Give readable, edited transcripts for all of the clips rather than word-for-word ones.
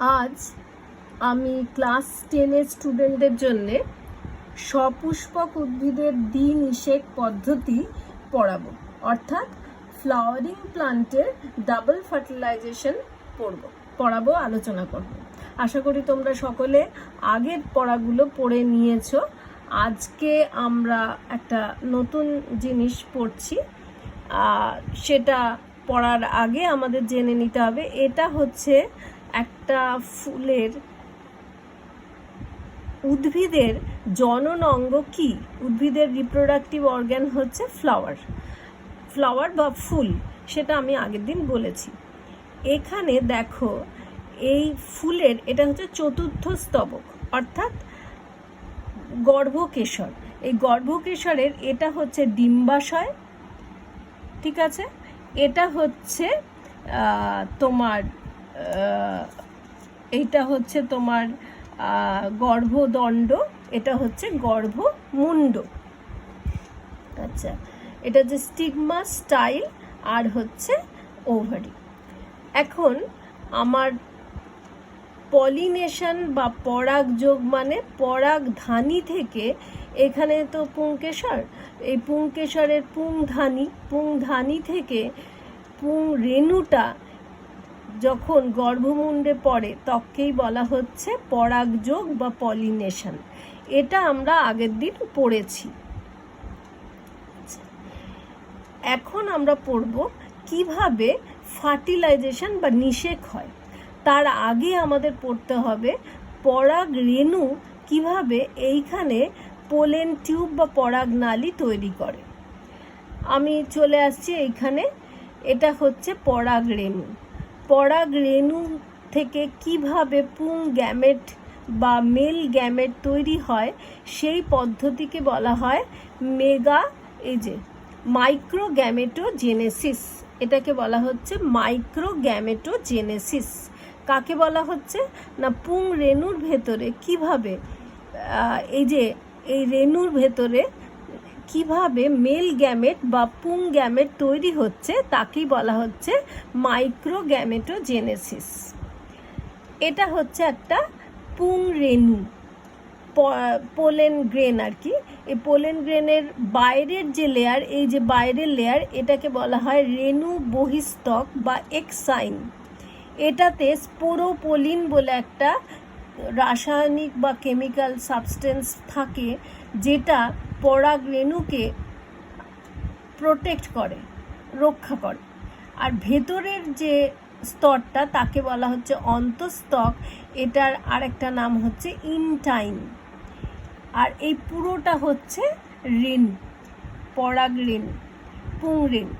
আজ আমি ক্লাস 10-এর স্টুডেন্টদের জন্যে সপুষ্পক উদ্ভিদের দ্বিনিষেক পদ্ধতি পড়াবো, অর্থাৎ ফ্লাওয়ারিং প্লান্টের ডাবল ফার্টিলাইজেশন পড়াবো, আলোচনা করব। আশা করি তোমরা সকলে আগের পড়াগুলো পড়ে নিয়েছো। আজকে আমরা একটা নতুন জিনিস পড়ছি, সেটা পড়ার আগে আমাদের জেনে নিতে হবে এটা হচ্ছে একটা উদ্ভিদের জনন অঙ্গ কি। উদ্ভিদের রিপ্রোডাক্টিভ অর্গান হচ্ছে ফ্লাওয়ার বা ফুল, সেটা আমি আগের দিন বলেছি। এখানে দেখো এই ফুলের এটা হচ্ছে চতুর্থ স্তবক, অর্থাৎ গর্ভকেশর। এই গর্ভকেশরের এটা হচ্ছে ডিম্বাশয়, ঠিক আছে। এটা হচ্ছে তোমার গর্ভদণ্ড, এটা হচ্ছে গর্ভমুণ্ড। আচ্ছা, এটা হচ্ছে স্টিগমা, স্টাইল, আর হচ্ছে ওভারি। এখন আমার পলিনেশন বা পরাগযোগ মানে পরাগধানী থেকে, এখানে তো পুংকেশর, এই পুংকেশরের পুংধানী থেকে পুংরেণুটা যখন গর্ভমুণ্ডে পড়ে তখনই বলা হচ্ছে পরাগযোগ বা পলিনেশন। এটা আমরা আগের দিন পড়েছি। এখন আমরা পড়ব কিভাবে ফার্টিলাইজেশন বা নিষেক হয়। তার আগে আমাদের পড়তে হবে পরাগরেণু কিভাবে এইখানে পোলেন টিউব বা পরাগনালী তৈরি করে। আমি চলে আসছি এইখানে, এটা হচ্ছে পরাগরেণু থেকে কিভাবে পুং গ্যামেট বা মেল গ্যামেট তৈরি হয় সেই পদ্ধতিকে বলা হয় মাইক্রোগ্যামেটোজেনেসিস। এটাকে বলা হচ্ছে মাইক্রোগ্যামেটোজেনেসিস। কাকে বলা হচ্ছে না, পুং রেণুর ভেতরে কিভাবে এই রেণুর ভেতরে কিভাবে মেল গ্যামেট বা পুং গ্যামেট তৈরি হচ্ছে তাকেই বলা হচ্ছে মাইক্রোগ্যামেটোজেনেসিস। এটা হচ্ছে একটা পুং রেণু, পোলেন গ্রেন আর কি। এই পোলেন গ্রেনের বাইরের যে লেয়ার, এই যে বাইরের লেয়ার, এটাকে বলা হয় রেণু বহিস্তক বা এক্সাইন। এটাতে স্পোরোপোলিন বলে একটা রাসায়নিক বা কেমিক্যাল সাবস্টেন্স থাকে, যেটা পরাগরেণুকে প্রোটেক্ট করে, রক্ষা করে। আর ভেতরের যে স্তরটা তাকে বলা হচ্ছে অন্তঃস্তক, এটার আরেকটা নাম হচ্ছে ইনটাইন। আর এই পুরোটা হচ্ছে রেণু, পরাগরেণু, পুংরেণু।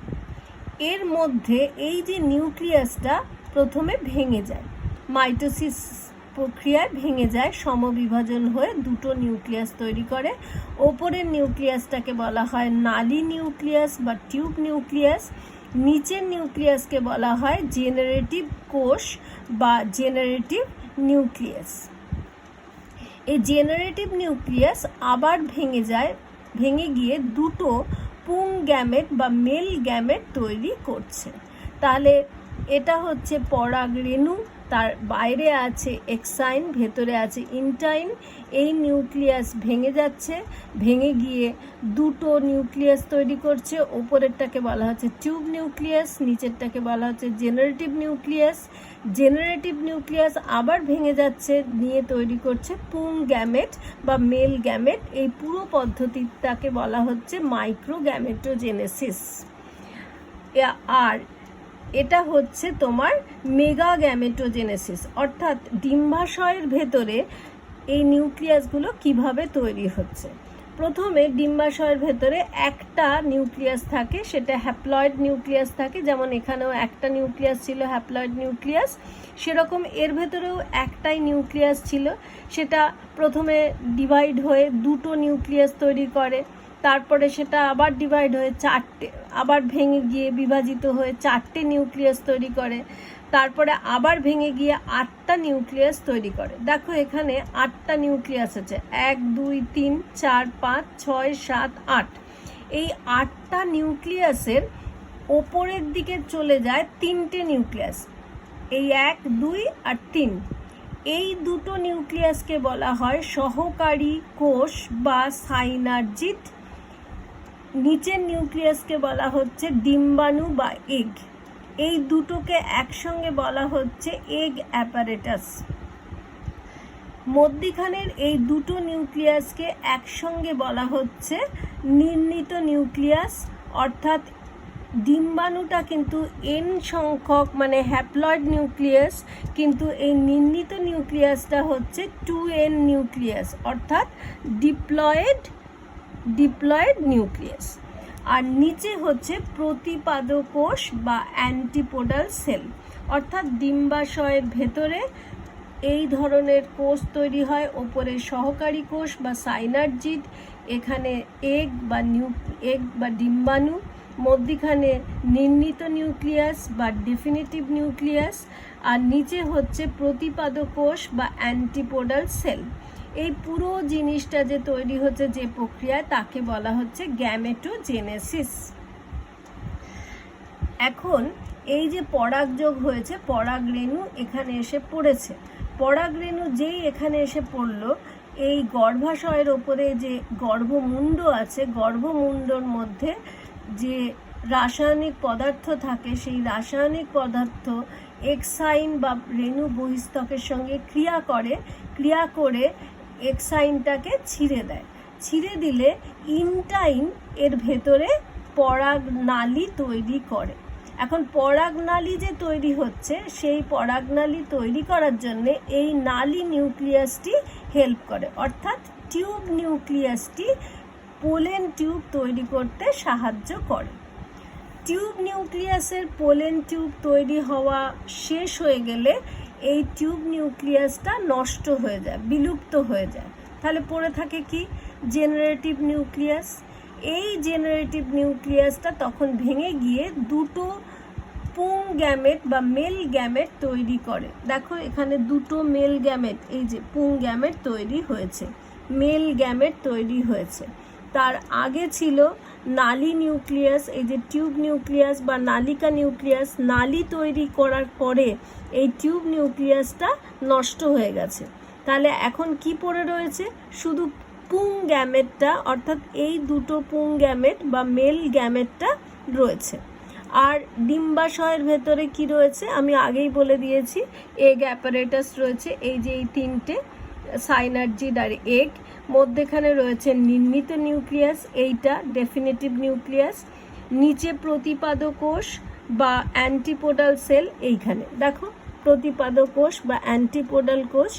এর মধ্যে এই যে নিউক্লিয়াসটা প্রথমে ভেঙে যায়, মাইটোসিস প্রক্রিয়ায় ভেঙে যায়, সমবিভাজন হয়ে দুটো নিউক্লিয়াস তৈরি করে। ওপরের নিউক্লিয়াসটাকে বলা হয় নালী নিউক্লিয়াস বা টিউব নিউক্লিয়াস। নিচের নিউক্লিয়াসকে বলা হয় জেনারেটিভ কোষ বা জেনারেটিভ নিউক্লিয়াস। এই জেনারেটিভ নিউক্লিয়াস আবার ভেঙে গিয়ে দুটো পুং গ্যামেট বা মেল গ্যামেট তৈরি করছে। তাহলে এটা হচ্ছে পরাগরেণু, তার বাইরে আছে এক্সাইন, ভেতরে আছে ইনটাইন। এই নিউক্লিয়াস ভেঙে গিয়ে দুটো নিউক্লিয়াস তৈরি করছে। ওপরেরটাকে বলা হচ্ছে টিউব নিউক্লিয়াস, নিচেরটাকে বলা হচ্ছে জেনারেটিভ নিউক্লিয়াস আবার ভেঙে যাচ্ছে, নিয়ে তৈরি করছে পুং গ্যামেট বা মেল গ্যামেট। এই পুরো পদ্ধতিটাকে বলা হচ্ছে মাইক্রোগ্যামেটোজেনেসিস। আর এটা হচ্ছে তোমার মেগাগ্যামেটোজেনেসিস, অর্থাৎ ডিম্বাশয়ের ভেতরে এই নিউক্লিয়াসগুলো কিভাবে তৈরি হচ্ছে। প্রথমে ডিম্বাশয়ের ভেতরে একটা নিউক্লিয়াস থাকে, সেটা হ্যাপ্লয়েড নিউক্লিয়াস থাকে। যেমন এখানেও একটা নিউক্লিয়াস ছিল হ্যাপ্লয়েড নিউক্লিয়াস, সেরকম এর ভেতরেও একটাই নিউক্লিয়াস ছিল। সেটা প্রথমে ডিভাইড হয়ে দুটো নিউক্লিয়াস তৈরি করে, তারপরে সেটা আবার ডিভাইড হয়ে আবার ভেঙে গিয়ে বিভাজিত হয়ে 4টে নিউক্লিয়াস তৈরি করে, তারপরে আবার ভেঙে গিয়ে 8টা নিউক্লিয়াস তৈরি করে। দেখো এখানে 8টা নিউক্লিয়াস আছে, 1 2 3 4 5 6 7 8। এই 8টা নিউক্লিয়াসের ওপরের দিকে চলে যায় 3টে নিউক্লিয়াস, এই 1 2 আর 3। এই দুটো নিউক্লিয়াসকে বলা হয় সহকারী কোষ বা সাইনার্জিড। নিচের নিউক্লিয়াসকে বলা হচ্ছে ডিম্বাণু বা এগ। এই দুটোকে একসঙ্গে বলা হচ্ছে এগ অ্যাপারেটাস। মধ্যিখানের এই দুটো নিউক্লিয়াসকে একসঙ্গে বলা হচ্ছে নির্ণিত নিউক্লিয়াস, অর্থাৎ ডিম্বাণুটা কিন্তু এন সংখ্যক মানে হ্যাপ্লয়েড নিউক্লিয়াস, কিন্তু এই নির্ণিত নিউক্লিয়াসটা হচ্ছে 2n নিউক্লিয়াস, অর্থাৎ ডিপ্লয়েড নিউক্লিয়াস। আর নিচে হচ্ছে প্রতিপাদ কোষ বা অ্যান্টিপোডাল সেল, অর্থাৎ ডিম্বাশয়ের ভেতরে এই ধরনের কোষ তৈরি হয়। ওপরে সহকারী কোষ বা সাইনার্জিড, এখানে এগ বা ডিম্বাণু, মধ্যিখানে নির্ণিত নিউক্লিয়াস বা ডেফিনিটিভ নিউক্লিয়াস, আর নিচে হচ্ছে প্রতিপাদ কোষ বা অ্যান্টিপোডাল সেল। এই পুরো জিনিসটা যে তৈরি হচ্ছে যে প্রক্রিয়ায়, তাকে বলা হচ্ছে গ্যামেটোজেনেসিস। এখন এই যে পরাগযোগ হয়েছে, পরাগরেণু এখানে এসে পড়েছে। পরাগরেণু যেই এখানে এসে পড়লো, এই গর্ভাশয়ের ওপরে যে গর্ভমুণ্ড আছে, গর্ভমুণ্ডর মধ্যে যে রাসায়নিক পদার্থ থাকে, সেই রাসায়নিক পদার্থ এক্সাইন বা রেণু বহিস্তকের সঙ্গে ক্রিয়া করে এক্সাইনটাকে ছিঁড়ে দেয়। ছিঁড়ে দিলে ইনটাইন এর ভেতরে পরাগনালী তৈরি করে। এখন পরাগনালী যে তৈরি হচ্ছে, সেই পরাগনালী তৈরি করার জন্য এই নালী নিউক্লিয়াসটি হেল্প করে, অর্থাৎ টিউব নিউক্লিয়াসটি পোলেন টিউব তৈরি করতে সাহায্য করে। টিউব নিউক্লিয়াসের পোলেন টিউব তৈরি হওয়া শেষ হয়ে গেলে এই টিউব নিউক্লিয়াসটা নষ্ট হয়ে যায়, বিলুপ্ত হয়ে যায়। তাহলে পড়ে থাকে কি? Generative nucleus. এই জেনারেটিভ নিউক্লিয়াসটা তখন ভেঙে গিয়ে দুটো পুং গ্যামেট বা মেল গ্যামেট তৈরি করে। দেখো এখানে দুটো মেল গ্যামেট, এই যে পুং গ্যামেট তৈরি হয়েছে, মেল গ্যামেট তৈরি হয়েছে। তার আগে ছিল নালী নিউক্লিয়াস, এই যে টিউব নিউক্লিয়াস বা নালিকা নিউক্লিয়াস। নালী তৈরি করার পরে এই টিউব নিউক্লিয়াসটা নষ্ট হয়ে গেছে। তাহলে এখন কি পড়ে রয়েছে? শুধু পুং গ্যামেটটা, অর্থাৎ এই দুটো পুং গ্যামেট বা মেল গ্যামেটটা রয়েছে। আর ডিম্বাশয়ের ভেতরে কি রয়েছে আমি আগেই বলে দিয়েছি, এগ অ্যাপারেটাস রয়েছে। এই যে এই তিনটে, সাইনার্জিড আর এগ। মধ্যেখানে রয়েছে নির্ণিত নিউক্লিয়াস, এইটা ডেফিনিটিভ নিউক্লিয়াস। নিচে প্রতিপাদ কোষ বা অ্যান্টিপোডাল সেল, এইখানে দেখো প্রতিপাদ কোষ বা অ্যান্টিপোডাল কোষ।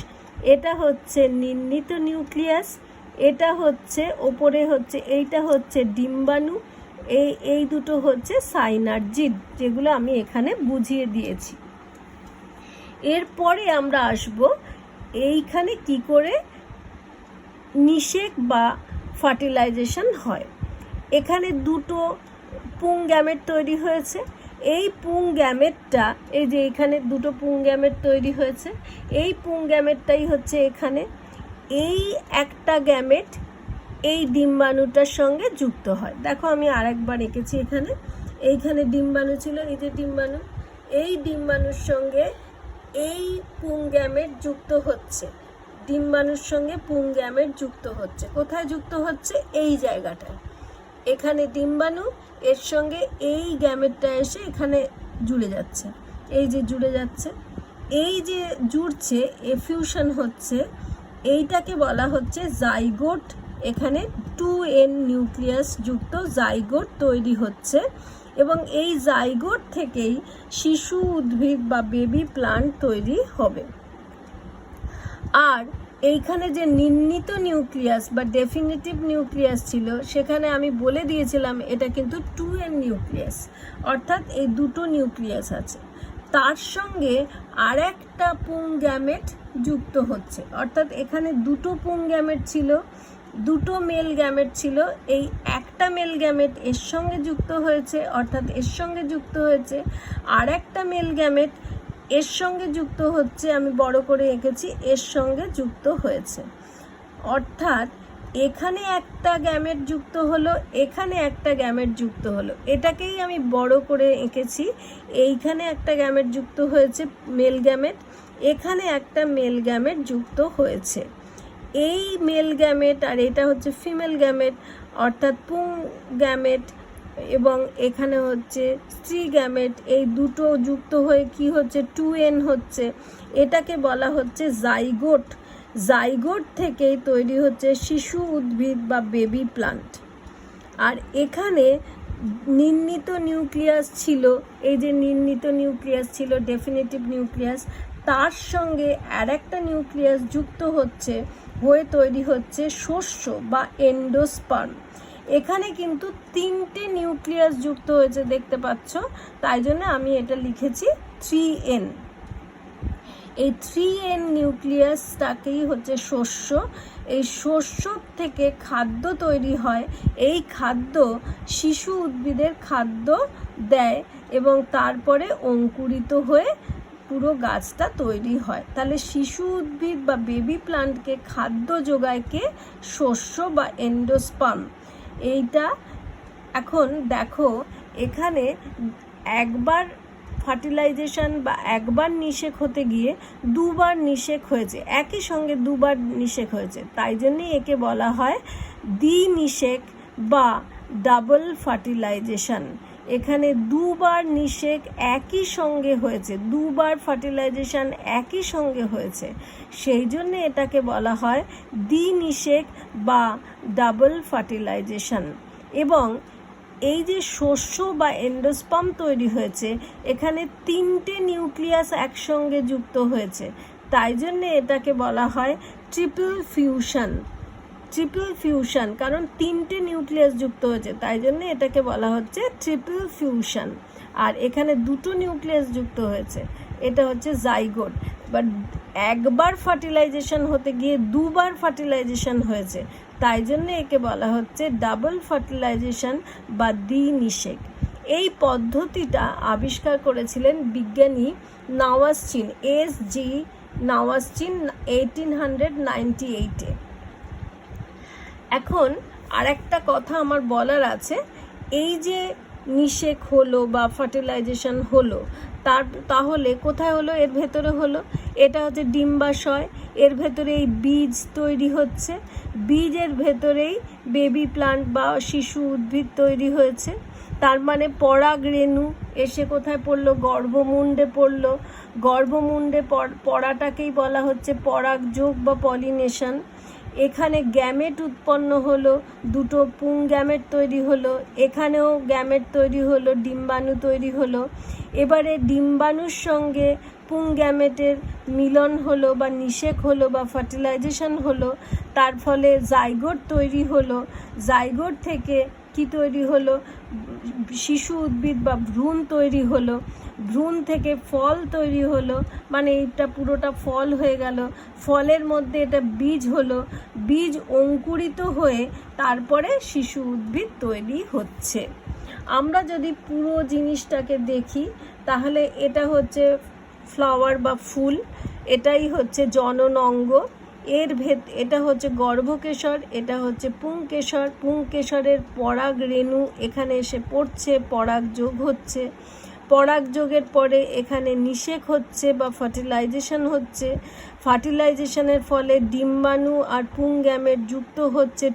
এটা হচ্ছে নির্ণিত নিউক্লিয়াস, এটা হচ্ছে ওপরে হচ্ছে, এইটা হচ্ছে ডিম্বাণু, এই দুটো হচ্ছে সাইনার্জিড, যেগুলো আমি এখানে বুঝিয়ে দিয়েছি। এরপরে আমরা আসব এইখানে কি করে নিষেক বা ফার্টিলাইজেশন হয়। এখানে দুটো পুং গ্যামেট তৈরি হয়েছে। এই পুং গ্যামেটটা, এই যে এখানে দুটো পুং গ্যামেট তৈরি হয়েছে, এই পুং গ্যামেটটাই হচ্ছে এখানে। এই একটা গ্যামেট এই ডিম্বাণুটার সঙ্গে যুক্ত হয়। দেখো আমি আরেকবার এঁকেছি এখানে। এইখানে ডিম্বাণু ছিল, এই যে ডিম্বাণু, এই ডিম্বাণুর সঙ্গে এই পুং গ্যামেট যুক্ত হচ্ছে, ডিম্বাণুর সঙ্গে পুং গ্যামেট যুক্ত হচ্ছে। কোথায় যুক্ত হচ্ছে? এই জায়গাটায়। এখানে ডিম্বাণু, এর সঙ্গে এই গ্যামেটটা এসে এখানে জুড়ে যাচ্ছে, এই যে জুড়ে যাচ্ছে। এই যে জুড়ছে, এফিউশন হচ্ছে, এইটাকে বলা হচ্ছে জাইগোট। এখানে 2n নিউক্লিয়াস যুক্ত জাইগোট তৈরি হচ্ছে, এবং এই জাইগোট থেকেই শিশু উদ্ভিদ বা বেবি প্লান্ট তৈরি হবে। আর এইখানে যে নির্ণিত নিউক্লিয়াস বা ডেফিনিটিভ নিউক্লিয়াস ছিল, সেখানে আমি বলে দিয়েছিলাম এটা কিন্তু 2n নিউক্লিয়াস, অর্থাৎ এই দুটো নিউক্লিয়াস আছে। তার সঙ্গে আর একটা পুং গ্যামেট যুক্ত হচ্ছে, অর্থাৎ এখানে দুটো পুং গ্যামেট ছিল, দুটো মেল গ্যামেট ছিল। এই একটা মেল গ্যামেট এর সঙ্গে যুক্ত হয়েছে, অর্থাৎ এর সঙ্গে যুক্ত হয়েছে। আর একটা মেল গ্যামেট এর সঙ্গে যুক্ত হচ্ছে, আমি বড় করে এঁকেছি, এর সঙ্গে যুক্ত হয়েছে। অর্থাৎ এখানে একটা গ্যামেট যুক্ত হলো, এখানে একটা গ্যামেট যুক্ত হলো, এটাকেই আমি বড় করে এঁকেছি। এইখানে একটা গ্যামেট যুক্ত হয়েছে, মেল গ্যামেট, এখানে একটা মেল গ্যামেট যুক্ত হয়েছে। এই মেল গ্যামেট আর এটা হচ্ছে ফিমেল গ্যামেট, অর্থাৎ পুং গ্যামেট, এবং এখানে হচ্ছে স্ত্রী গ্যামেট। এই দুটো যুক্ত হয়ে কি হচ্ছে, 2n হচ্ছে। এটাকে বলা হচ্ছে জাইগোট। জাইগোট থেকেই তৈরি হচ্ছে শিশু উদ্ভিদ বা বেবি প্লান্ট। আর এখানে নির্ণিত নিউক্লিয়াস ছিল, এই যে নির্ণিত নিউক্লিয়াস ছিল, ডেফিনিটিভ নিউক্লিয়াস, তার সঙ্গে আরেকটা নিউক্লিয়াস যুক্ত হচ্ছে, হয়ে তৈরি হচ্ছে শস্য বা এন্ডোস্পার্ম। এখানে কিন্তু 3টে নিউক্লিয়াস যুক্ত হয়েছে দেখতে পাচ্ছ, তাই জন্য আমি এটা লিখেছি 3n। এই 3n নিউক্লিয়াসটাকেই হচ্ছে শস্য। এই শস্য থেকে খাদ্য তৈরি হয়। এই খাদ্য শিশু উদ্ভিদের খাদ্য দেয় এবং তারপরে অঙ্কুরিত হয়ে পুরো গাছটা তৈরি হয়। তাহলে শিশু উদ্ভিদ বা বেবি প্লান্টকে খাদ্য যোগায় কে? শস্য বা এন্ডোস্পার্ম। এইটা এখন দেখো, এখানে একবার ফার্টিলাইজেশন বা একবার নিষেক হতে গিয়ে দুবার নিষেক হয়েছে, একই সঙ্গে দুবার নিষেক হয়েছে, তাই জন্যই একে বলা হয় দ্বিনিষেক বা ডাবল ফার্টিলাইজেশন। এখানে দুবার নিষেক একই সঙ্গে হয়েছে, দুবার ফার্টিলাইজেশন একই সঙ্গে হয়েছে, সেই জন্য এটাকে বলা হয় দ্বিনিষেক বা ডাবল ফার্টিলাইজেশন। এবং এই যে শস্য বা এন্ডোস্পার্ম তৈরি হয়েছে, এখানে 3টে নিউক্লিয়াস একসঙ্গে যুক্ত হয়েছে, তাই জন্য এটাকে বলা হয় ট্রিপল ফিউশন। ট্রিপল ফিউশন কারণ 3টে নিউক্লিয়াস যুক্ত হয়েছে, তাই জন্য এটাকে বলা হচ্ছে ট্রিপল ফিউশন। আর এখানে 2টো নিউক্লিয়াস যুক্ত হয়েছে, এটা হচ্ছে জাইগোট। বাট একবার ফার্টিলাইজেশন হতে গিয়ে দুবার ফার্টিলাইজেশন হয়েছে, তাই জন্য একে বলা হচ্ছে ডাবল ফার্টিলাইজেশন বা দ্বিনিষেক। এই পদ্ধতিটা আবিষ্কার করেছিলেন বিজ্ঞানী নাওয়াসচিন, SG নাওয়াসচিন 1898-এ। এখন আরেকটা কথা আমার বলার আছে, এই যে নিষেক হলো বা ফার্টিলাইজেশন হলো, তাহলে কোথায় হলো? এর ভেতরে হলো। এটা হচ্ছে ডিম্বাশয়, এর ভেতরে এই বীজ তৈরি হচ্ছে, বীজের ভেতরেই বেবি প্লান্ট বা শিশু উদ্ভিদ তৈরি হয়েছে। তার মানে পরাগ রেণু এসে কোথায় পড়লো? গর্ভমুণ্ডে পড়লো। গর্ভমুণ্ডে পড়াটাকেই বলা হচ্ছে পরাগযোগ বা পলিনেশন। এখানে গ্যামেট উৎপন্ন হলো, 2টো পুং গ্যামেট তৈরি হলো, এখানেও গ্যামেট তৈরি হলো, ডিম্বাণু তৈরি হলো। এবারে ডিম্বাণুর সঙ্গে পুং গ্যামেটের মিলন হলো বা নিষেক হলো বা ফার্টিলাইজেশন হলো, তার ফলে জাইগোট তৈরি হলো। জাইগোট থেকে কি তৈরি হলো? শিশু উদ্ভিদ বা ভ্রূণ তৈরি হলো। ভ্রূণ থেকে ফল তৈরি হলো, মানে এটা পুরোটা ফল হয়ে গেল। ফলের মধ্যে এটা বীজ হলো, বীজ অঙ্কুরিত হয়ে তারপরে শিশু উদ্ভিদ তৈরি হচ্ছে। আমরা যদি পুরো জিনিসটাকে দেখি, তাহলে এটা হচ্ছে ফ্লাওয়ার বা ফুল, এটাই হচ্ছে জনন অঙ্গ। এটা হচ্ছে গর্ভকেশর, এটা হচ্ছে পুংকেশর। পুংকেশরের পরাগ রেণু এখানে এসে পড়ছে, পরাগযোগ হচ্ছে। পরাগযোগের পরে এখানে নিষেক হচ্ছে বা ফার্টিলাইজেশন হচ্ছে। ফার্টিলাইজেশনের ফলে ডিম্বাণু আর পুং গ্যামেট যুক্ত হচ্ছে,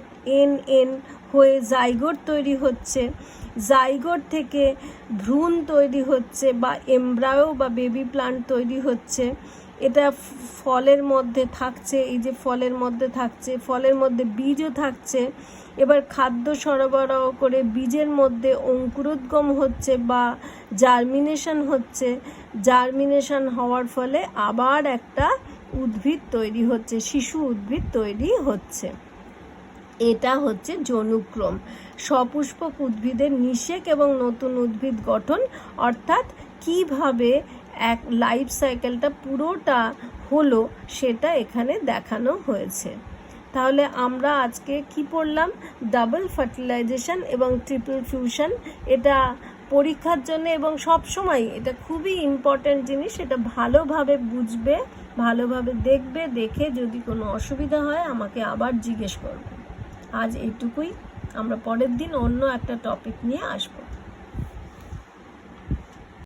NN হয়ে জাইগোট তৈরি হচ্ছে। জাইগোট থেকে ভ্রূণ তৈরি হচ্ছে বা এমব্রায়ো বা বেবি প্লান্ট তৈরি হচ্ছে। এটা ফলের মধ্যে থাকছে, এই যে ফলের মধ্যে থাকছে, ফলের মধ্যে বীজও থাকছে। এবার খাদ্য সরবরাহ করে বীজের মধ্যে অঙ্কুরোদ্গম হচ্ছে বা জার্মিনেশন হচ্ছে। জার্মিনেশন হওয়ার ফলে আবার একটা উদ্ভিদ তৈরি হচ্ছে, শিশু উদ্ভিদ তৈরি হচ্ছে। এটা হচ্ছে জনুক্রম। সপুষ্পক উদ্ভিদের নিষেক এবং নতুন উদ্ভিদ গঠন, অর্থাৎ কিভাবে এক লাইফ সাইকেলটা পুরোটা হলো সেটা এখানে দেখানো হয়েছে। তাহলে আমরা আজকে কি পড়লাম? ডাবল ফার্টিলাইজেশন এবং ট্রিপল ফিউশন। এটা পরীক্ষার জন্য এবং সব সময় এটা খুবই ইম্পর্ট্যান্ট জিনিস। এটা ভালোভাবে বুঝবে, ভালোভাবে দেখবে, দেখে যদি কোনো অসুবিধা হয় আমাকে আবার জিজ্ঞেস করবে। আজ এইটুকুই, আমরা পরের দিন অন্য একটা টপিক নিয়ে আসবো।